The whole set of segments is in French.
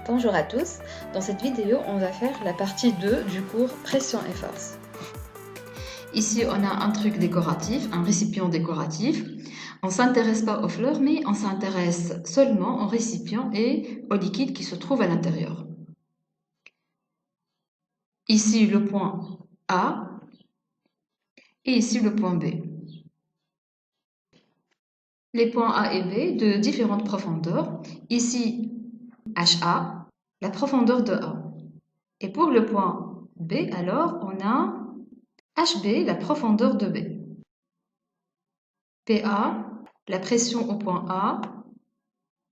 Bonjour à tous, dans cette vidéo on va faire la partie 2 du cours Pression et force. Ici on a un truc décoratif, un récipient décoratif. On ne s'intéresse pas aux fleurs mais on s'intéresse seulement au récipient et au liquide qui se trouve à l'intérieur. Ici le point A et ici le point B. Les points A et B de différentes profondeurs. Ici HA, la profondeur de A. Et pour le point B, alors, on a HB, la profondeur de B. PA, la pression au point A.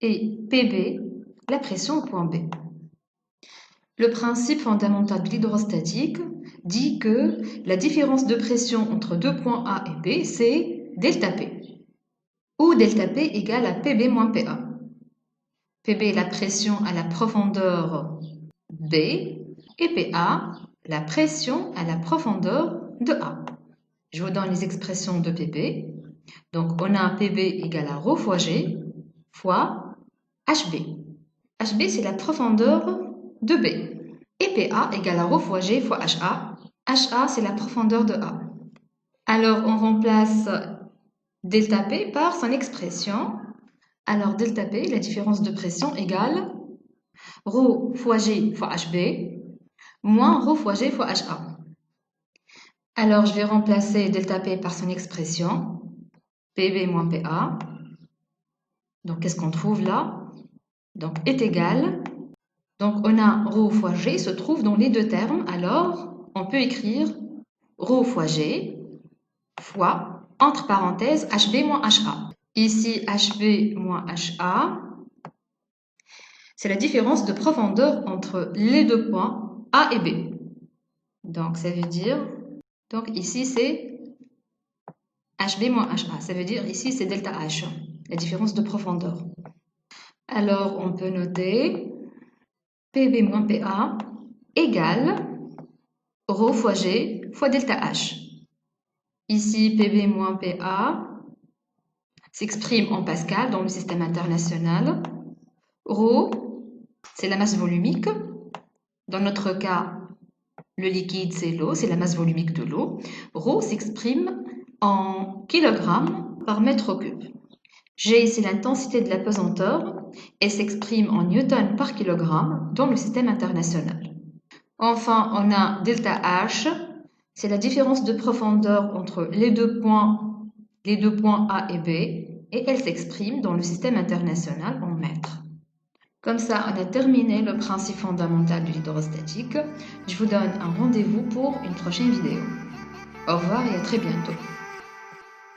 Et PB, la pression au point B. Le principe fondamental de l'hydrostatique dit que la différence de pression entre deux points A et B, c'est delta P. Où delta P égale à PB moins PA. PB est la pression à la profondeur B et PA, la pression à la profondeur de A. Je vous donne les expressions de PB. Donc, on a PB égale à ρ fois G fois HB. HB, c'est la profondeur de B. Et PA égale à ρ fois G fois HA. HA, c'est la profondeur de A. Alors, on remplace delta P par son expression. Alors, delta P, la différence de pression égale ρ fois G fois HB moins ρ fois G fois HA. Alors, je vais remplacer delta P par son expression, PB moins PA. Donc, qu'est-ce qu'on trouve là? Donc, est égal. Donc, on a ρ fois G se trouve dans les deux termes. Alors, on peut écrire ρ fois G fois, entre parenthèses, HB moins HA. Ici, HB moins HA, c'est la différence de profondeur entre les deux points A et B. Donc, ça veut dire... Donc, ici, c'est HB moins HA. Ça veut dire, ici, c'est delta H, la différence de profondeur. Alors, on peut noter PB moins PA égale ρ fois G fois delta H. Ici, PB moins PA s'exprime en pascal dans le système international. Ρ, c'est la masse volumique. Dans notre cas, le liquide, c'est l'eau, c'est la masse volumique de l'eau. Ρ s'exprime en kilogrammes par mètre cube. G, c'est l'intensité de la pesanteur et s'exprime en newton par kilogramme dans le système international. Enfin, on a delta H, c'est la différence de profondeur entre les deux points A et B, et elle s'exprime dans le système international en mètres. Comme ça, on a terminé le principe fondamental de l'hydrostatique. Je vous donne un rendez-vous pour une prochaine vidéo. Au revoir et à très bientôt.